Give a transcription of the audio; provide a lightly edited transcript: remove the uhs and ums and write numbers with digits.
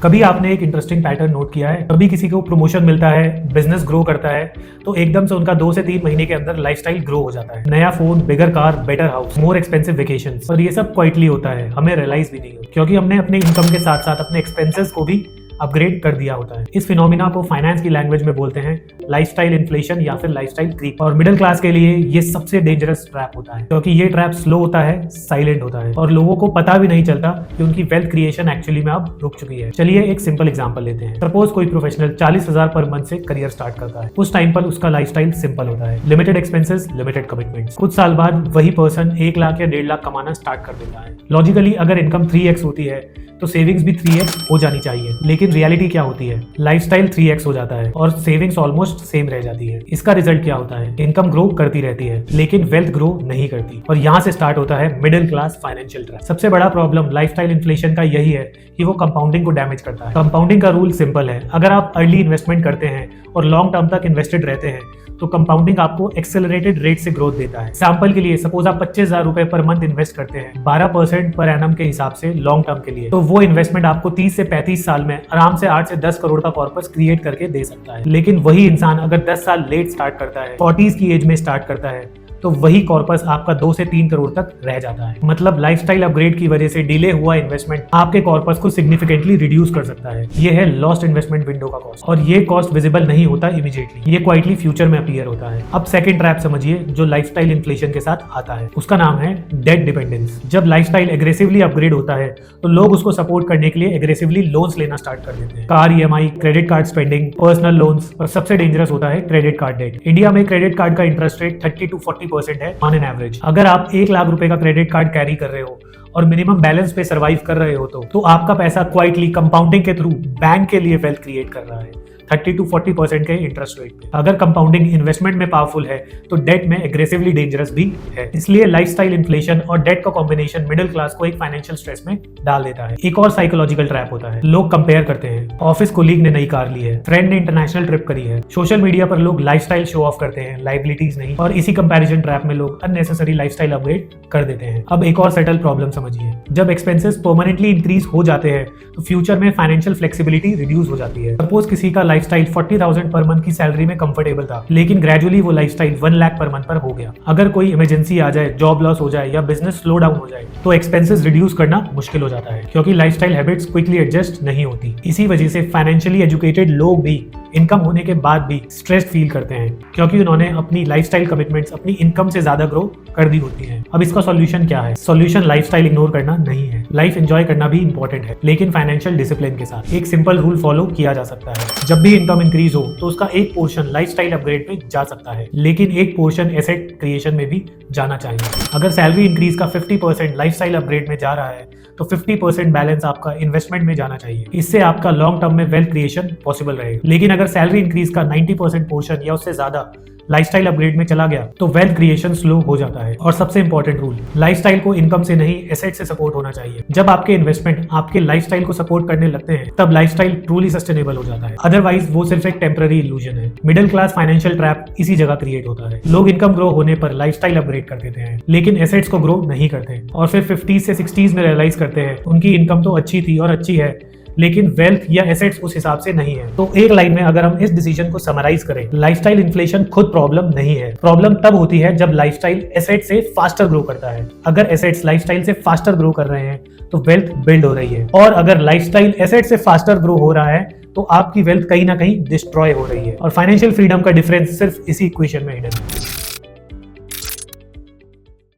कभी आपने एक इंटरेस्टिंग पैटर्न नोट किया है? कभी किसी को प्रमोशन मिलता है, बिजनेस ग्रो करता है, तो एकदम से उनका 2 से 3 महीने के अंदर लाइफस्टाइल ग्रो हो जाता है। नया phone, bigger car, better house, more expensive vacations, और ये सब क्वाइटली होता है, हमें रियलाइज भी नहीं होता, क्योंकि हमने अपने इनकम के साथ साथ अपने एक्सपेंसेस को भी अपग्रेड कर दिया होता है। इस फिनोमिना को फाइनेंस की लैंग्वेज में बोलते हैं लाइफस्टाइल इन्फ्लेशन या फिर लाइफस्टाइल क्रीप। और मिडिल क्लास के लिए ये सबसे डेंजरस ट्रैप होता है, क्योंकि ये ट्रैप स्लो होता है, साइलेंट होता है, और लोगों को पता भी नहीं चलता कि उनकी वेल्थ क्रिएशन एक्चुअली में अब रुक चुकी है। चलिए एक सिंपल एग्जांपल लेते हैं। सपोज कोई प्रोफेशनल 40,000 पर मंथ से करियर स्टार्ट करता है। उस टाइम पर उसका लाइफस्टाइल सिंपल होता है, लिमिटेड एक्सपेंसेस, लिमिटेड कमिटमेंट्स। कुछ साल बाद वही पर्सन 1 लाख या 1.5 लाख कमाना स्टार्ट कर देता है। लॉजिकली अगर इनकम 3x होती है तो सेविंग्स भी 3x हो जानी चाहिए, लेकिन रियलिटी क्या होती है? लाइफस्टाइल 3x हो जाता है और सेविंग्स ऑलमोस्ट सेम रह जाती है। इसका रिजल्ट क्या होता है? इनकम ग्रो करती रहती है लेकिन वेल्थ ग्रो नहीं करती, और यहाँ से स्टार्ट होता है मिडिल क्लास फाइनेंशियल ट्रैप। सबसे बड़ा प्रॉब्लम लाइफस्टाइल इन्फ्लेशन का यही है कि वो कंपाउंडिंग को डैमेज करता है। कंपाउंडिंग का रूल सिंपल है, अगर आप अर्ली इन्वेस्टमेंट करते हैं और लॉन्ग टर्म तक इन्वेस्टेड रहते हैं तो कंपाउंडिंग आपको एक्सेलरेटेड रेट से ग्रोथ देता है। एग्जांपल के लिए सपोज आप 25,000 रुपए पर मंथ इन्वेस्ट करते हैं 12% पर एनम के हिसाब से लॉन्ग टर्म के लिए, तो वो इन्वेस्टमेंट आपको 30 से 35 साल में आराम से 8 से 10 करोड़ का कॉर्पस क्रिएट करके दे सकता है। लेकिन वही इंसान अगर 10 साल लेट स्टार्ट करता है, 40s की एज में स्टार्ट करता है, तो वही कॉर्पस आपका 2 से 3 करोड़ तक रह जाता है। मतलब लाइफस्टाइल अपग्रेड की वजह से डिले हुआ इन्वेस्टमेंट आपके कॉर्पस को सिग्निफिकेंटली रिड्यूस कर सकता है। ये है लॉस्ट इन्वेस्टमेंट विंडो का कॉस्ट, और ये कॉस्ट विजिबल नहीं होता इमीडिएटली, ये क्वाइटली फ्यूचर में अपीयर होता है। अब सेकंड ट्रैप समझिए जो लाइफस्टाइल इन्फ्लेशन के साथ आता है, उसका नाम है डेट डिपेंडेंस। जब लाइफस्टाइल एग्रेसिवली अपग्रेड होता है तो लोग उसको सपोर्ट करने के लिए एग्रेसिवली लोन्स लेना स्टार्ट कर देते हैं। Car EMI, credit card spending, personal loans, और सबसे डेंजरस होता है क्रेडिट कार्ड डेट। इंडिया में क्रेडिट कार्ड का इंटरेस्ट रेट 30 to 40% है ऑन एन एवरेज। अगर आप 1 लाख रुपए का क्रेडिट कार्ड कैरी कर रहे हो और मिनिमम बैलेंस पे सरवाइव कर रहे हो तो आपका पैसा क्वाइटली कंपाउंडिंग के थ्रू बैंक के लिए वेल्थ क्रिएट कर रहा है 30 to 40% के इंटरेस्ट रेट पे। अगर कंपाउंडिंग इन्वेस्टमेंट में पावरफुल है तो डेट में एग्रेसिवली डेंजरस भी है। इसलिए लाइफस्टाइल इन्फ्लेशन और डेट का कॉम्बिनेशन मिडिल क्लास को एक फाइनेंशियल स्ट्रेस में डाल देता है। एक और साइकोलॉजिकल ट्रैप होता है, लोग कंपेयर करते हैं। ऑफिस कोलीग ने नई कार ली है, फ्रेंड ने इंटरनेशनल ट्रिप करी है, सोशल मीडिया पर लोग लाइफस्टाइल शो ऑफ करते हैं, लाइबिलिटीज नहीं, और इसी कंपैरिजन ट्रैप में लोग अननेसेसरी लाइफस्टाइल अपग्रेड कर देते हैं। अब एक और सेटल प्रॉब्लम समझिए, जब एक्सपेंसेस परमानेंटली इंक्रीज हो जाते हैं तो फ्यूचर में फाइनेंशियल फ्लेक्सिबिलिटी रिड्यूस हो जाती है। सपोज किसी का लाइफस्टाइल 40,000 पर मंथ की सैलरी में कंफर्टेबल था, लेकिन ग्रेजुअली वो लाइफस्टाइल 1 लाख पर मंथ पर हो गया। अगर कोई इमरजेंसी आ जाए, जॉब लॉस हो जाए या बिजनेस स्लो डाउन हो जाए तो एक्सपेंसेस रिड्यूस करना मुश्किल हो जाता है, क्योंकि लाइफस्टाइल हैबिट्स क्विकली एडजस्ट नहीं होती। इसी वजह से फाइनेंशियली एजुकेटेड लोग भी इनकम होने के बाद भी स्ट्रेस्ड फील करते हैं, क्योंकि उन्होंने अपनी लाइफस्टाइल कमिटमेंट्स अपनी इनकम से ज्यादा ग्रो कर दी होती हैं। अब इसका सॉल्यूशन क्या है? सॉल्यूशन लाइफस्टाइल इग्नोर करना नहीं है, लाइफ एंजॉय करना भी इंपॉर्टेंट है, लेकिन फाइनेंशियल डिसिप्लिन के साथ। एक सिंपल रूल फॉलो किया जा सकता है, जब भी इनकम इंक्रीज हो तो उसका एक पोर्शन लाइफस्टाइल अपग्रेड में जा सकता है, लेकिन एक पोर्शन एसेट क्रिएशन में भी जाना चाहिए। अगर सैलरी इंक्रीज का 50% लाइफस्टाइल अपग्रेड में जा रहा है तो 50% बैलेंस आपका इन्वेस्टमेंट में जाना चाहिए। इससे आपका लॉन्ग टर्म में वेल्थ क्रिएशन पॉसिबल रहेगा। लेकिन अगर सैलरी इंक्रीज का 90% पोर्शन या उससे ज्यादा लाइफस्टाइल अपग्रेड में चला गया तो वेल्थ क्रिएशन स्लो हो जाता है। और सबसे इंपॉर्टेंट रूल, लाइफस्टाइल को इनकम से नहीं एसेट से सपोर्ट होना चाहिए। जब आपके इन्वेस्टमेंट आपके लाइफस्टाइल को सपोर्ट करने लगते हैं तब लाइफस्टाइल ट्रूली सस्टेनेबल हो जाता है, अदरवाइज वो सिर्फ एक टेम्पररी इल्यूजन है। मिडिल क्लास फाइनेंशियल ट्रैप इसी जगह क्रिएट होता है। लोग इनकम ग्रो होने पर लाइफस्टाइल अपग्रेड कर देते हैं, लेकिन एसेट्स को ग्रो नहीं करते, और फिर 50s से 60s में रियलाइज करते हैं उनकी इनकम तो अच्छी थी और अच्छी है, लेकिन वेल्थ या एसेट्स उस हिसाब से नहीं है। तो एक लाइन में अगर हम इस डिसीजन को समराइज करें, लाइफस्टाइल इन्फ्लेशन खुद प्रॉब्लम नहीं है। प्रॉब्लम तब होती है जब लाइफस्टाइल एसेट से फास्टर ग्रो करता है। अगर एसेट्स लाइफस्टाइल से फास्टर ग्रो कर रहे हैं तो वेल्थ बिल्ड हो रही है, और अगर लाइफस्टाइल एसेट से फास्टर ग्रो हो रहा है तो आपकी वेल्थ कहीं ना कहीं डिस्ट्रॉय हो रही है। और फाइनेंशियल फ्रीडम का डिफरेंस सिर्फ इसी इक्वेशन में हिडन है।